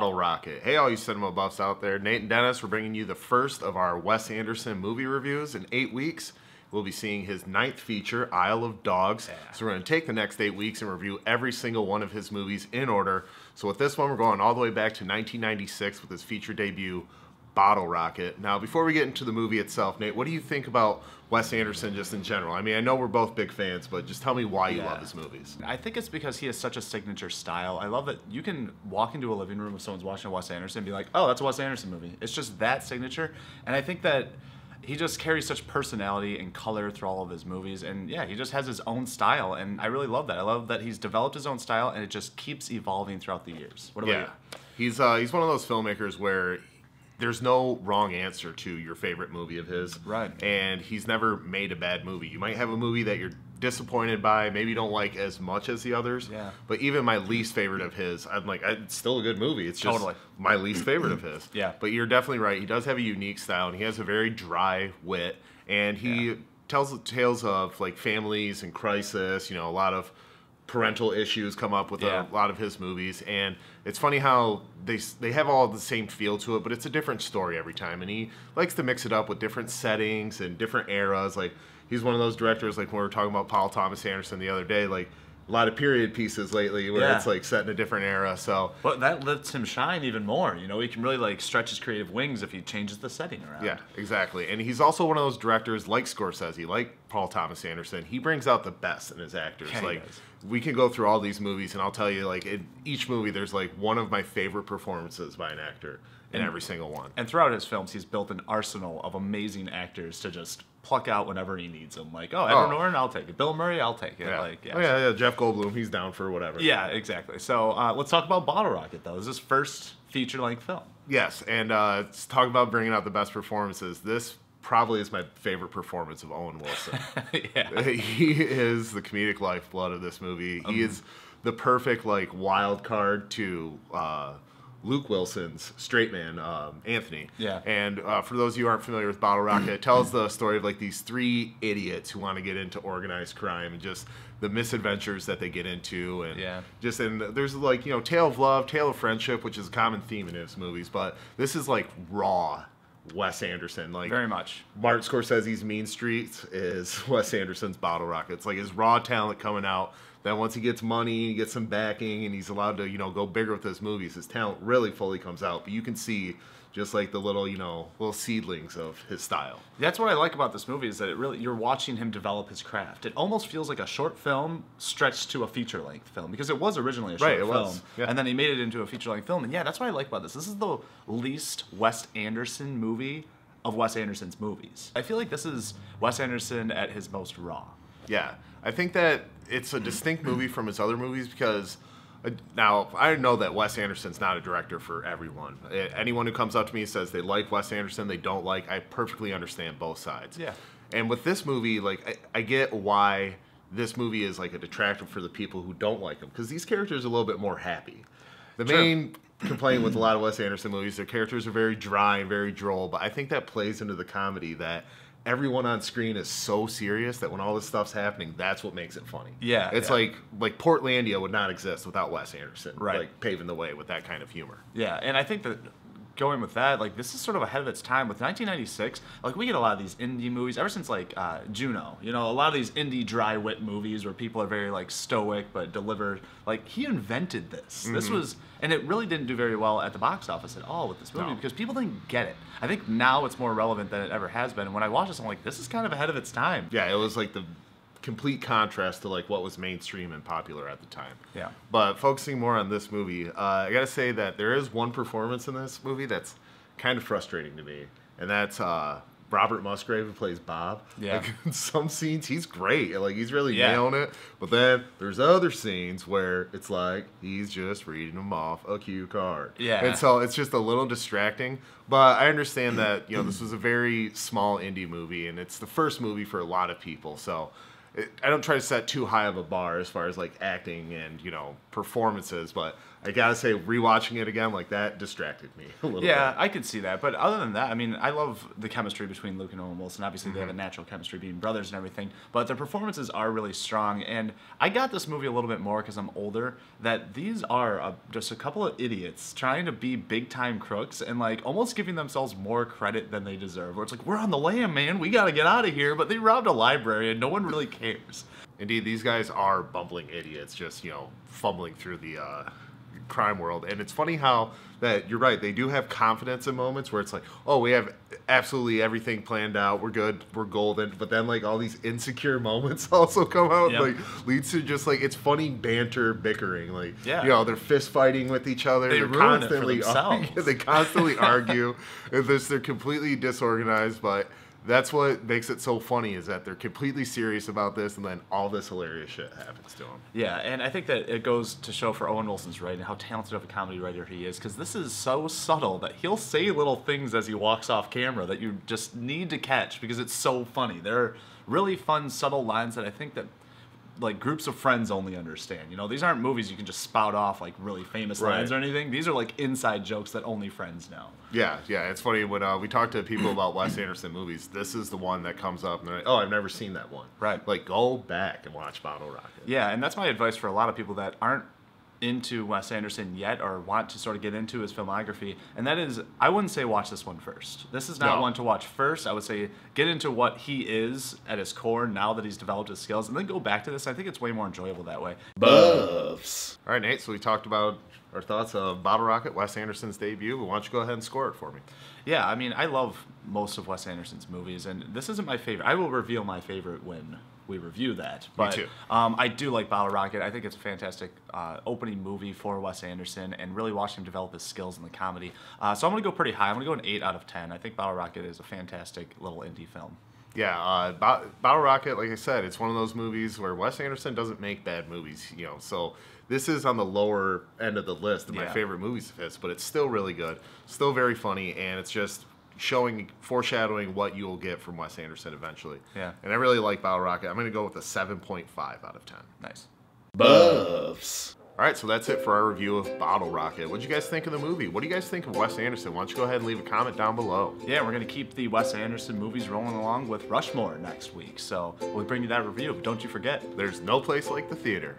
Bottle Rocket. Hey, all you cinema buffs out there. Nate and Dennis, we're bringing you the first of our Wes Anderson movie reviews in 8 weeks. We'll be seeing his 9th feature, Isle of Dogs. Yeah. So we're going to take the next 8 weeks and review every single one of his movies in order. So with this one, we're going all the way back to 1996 with his feature debut, Bottle Rocket. Now, before we get into the movie itself, Nate, what do you think about Wes Anderson just in general? I mean, I know we're both big fans, but just tell me why you love his movies. I think it's because he has such a signature style. I love that you can walk into a living room if someone's watching a Wes Anderson and be like, oh, that's a Wes Anderson movie. It's just that signature. And I think that he just carries such personality and color through all of his movies. And yeah, he just has his own style. And I really love that. I love that he's developed his own style and it just keeps evolving throughout the years. What about you? He's one of those filmmakers where there's no wrong answer to your favorite movie of his. Right. And he's never made a bad movie. You might have a movie that you're disappointed by, maybe you don't like as much as the others. Yeah. But even my least favorite of his, I'm like, it's still a good movie. It's just my least favorite of his. Yeah. But you're definitely right. He does have a unique style, and he has a very dry wit. And he tells tales of like families and crisis, you know, a lot of parental issues come up with a lot of his movies, and it's funny how they have all the same feel to it, but it's a different story every time, and he likes to mix it up with different settings and different eras. Like, he's one of those directors, like when we were talking about Paul Thomas Anderson the other day, like a lot of period pieces lately where it's like set in a different era. So, but that lets him shine even more. You know, he can really like stretch his creative wings if he changes the setting around. Yeah, exactly. And he's also one of those directors like Scorsese, like Paul Thomas Anderson. He brings out the best in his actors. Yeah, like, we can go through all these movies, and I'll tell you, like, in each movie, there's like one of my favorite performances by an actor in every single one. And throughout his films, he's built an arsenal of amazing actors to just pluck out whenever he needs them. Like, Edward Norton, I'll take it. Bill Murray, I'll take it. Yeah. Like, yeah. Jeff Goldblum, he's down for whatever. Yeah, exactly. So let's talk about Bottle Rocket, though. This is his first feature-length film. Yes, and talk about bringing out the best performances. This probably is my favorite performance of Owen Wilson. He is the comedic lifeblood of this movie. He is the perfect like wild card to Luke Wilson's straight man, Anthony. Yeah. And for those of you who aren't familiar with Bottle Rocket, it tells the story of like these 3 idiots who want to get into organized crime and just the misadventures that they get into, and and there's like, you know, tale of love, tale of friendship, which is a common theme in his movies, but this is like raw Wes Anderson. Like, very much. Martin Scorsese's Mean Streets is Wes Anderson's Bottle Rocket. It's like his raw talent coming out. Then once he gets money, he gets some backing, and he's allowed to, you know, go bigger with his movies, his talent really fully comes out. But you can see just like the little, you know, little seedlings of his style. That's what I like about this movie, is that you're watching him develop his craft. It almost feels like a short film stretched to a feature-length film, because it was originally a short film, and then he made it into a feature-length film. And yeah, that's what I like about this. This is the least Wes Anderson movie of Wes Anderson's movies. I feel like this is Wes Anderson at his most raw. Yeah, I think that it's a distinct movie from his other movies because now, I know that Wes Anderson's not a director for everyone. Anyone who comes up to me and says they like Wes Anderson, they don't like, I perfectly understand both sides. Yeah. And with this movie, like, I get why this movie is like a detractor for the people who don't like him, because these characters are a little bit more happy. The main complaint with a lot of Wes Anderson movies, their characters are very dry and very droll, but I think that plays into the comedy that everyone on screen is so serious that when all this stuff's happening, that's what makes it funny. Yeah. It's like Portlandia would not exist without Wes Anderson, like paving the way with that kind of humor. Yeah, and I think that going with that, like, this is sort of ahead of its time. With 1996, like, we get a lot of these indie movies ever since like Juno. You know, a lot of these indie dry wit movies where people are very like stoic but deliver. Like, he invented this. This was, and it really didn't do very well at the box office at all with this movie because people didn't get it. I think now it's more relevant than it ever has been. And when I watch this, I'm like, this is kind of ahead of its time. Yeah, it was like the complete contrast to like what was mainstream and popular at the time. Yeah. But focusing more on this movie, I gotta say that there is one performance in this movie that's kind of frustrating to me, and that's Robert Musgrave, who plays Bob. Yeah. Like, in some scenes, he's great. Like, he's really nailing it. But then there's other scenes where it's like he's just reading them off a cue card. Yeah. And so it's just a little distracting. But I understand that, you know, this was a very small indie movie, and it's the first movie for a lot of people. So I don't try to set too high of a bar as far as like acting and performances, but I gotta say, rewatching it again like that distracted me a little bit. Yeah, I could see that. But other than that, I mean, I love the chemistry between Luke and Owen Wilson. Obviously, they have a natural chemistry being brothers and everything. But their performances are really strong. And I got this movie a little bit more because I'm older, that these are just a couple of idiots trying to be big-time crooks and, like, almost giving themselves more credit than they deserve. Where it's like, we're on the lam, man. We got to get out of here. But they robbed a library and no one really cares. Indeed, these guys are bumbling idiots just, fumbling through the crime world. And it's funny how that you're right, they do have confidence in moments where it's like, oh, we have absolutely everything planned out, we're good, we're golden, but then like all these insecure moments also come out. Like leads to just like it's funny banter bickering, like they're fist fighting with each other, they're constantly they constantly argue, and they're completely disorganized. But that's what makes it so funny, is that they're completely serious about this, and then all this hilarious shit happens to them. Yeah, and I think that it goes to show for Owen Wilson's writing how talented of a comedy writer he is, because this is so subtle that he'll say little things as he walks off camera that you just need to catch because it's so funny. They're really fun, subtle lines that I think that like groups of friends only understand. These aren't movies you can just spout off like really famous lines or anything. These are like inside jokes that only friends know. Yeah, it's funny when we talk to people about Wes Anderson movies, this is the one that comes up and they're like, oh, I've never seen that one. Right. Like, go back and watch Bottle Rocket. Yeah, and that's my advice for a lot of people that aren't into Wes Anderson yet or want to sort of get into his filmography, and that is, I wouldn't say watch this one first. This is not one to watch first. I would say get into what he is at his core now that he's developed his skills, and then go back to this. I think it's way more enjoyable that way. Buffs. All right, Nate, so we talked about our thoughts of Bottle Rocket, Wes Anderson's debut, but why don't you go ahead and score it for me? Yeah, I mean, I love most of Wes Anderson's movies, and this isn't my favorite. I will reveal my favorite when we review that. But, me too. I do like Bottle Rocket. I think it's a fantastic opening movie for Wes Anderson, and really watch him develop his skills in the comedy. So I'm going to go pretty high. I'm going to go an 8 out of 10. I think Bottle Rocket is a fantastic little indie film. Yeah, Bottle Rocket, like I said, it's one of those movies where Wes Anderson doesn't make bad movies, so this is on the lower end of the list of my favorite movies of his, but it's still really good, still very funny, and it's just foreshadowing what you'll get from Wes Anderson eventually. Yeah. And I really like Bottle Rocket. I'm going to go with a 7.5 out of 10. Nice. Buffs. All right, so that's it for our review of Bottle Rocket. What did you guys think of the movie? What do you guys think of Wes Anderson? Why don't you go ahead and leave a comment down below. Yeah, we're going to keep the Wes Anderson movies rolling along with Rushmore next week, so we'll bring you that review. But don't you forget, there's no place like the theater.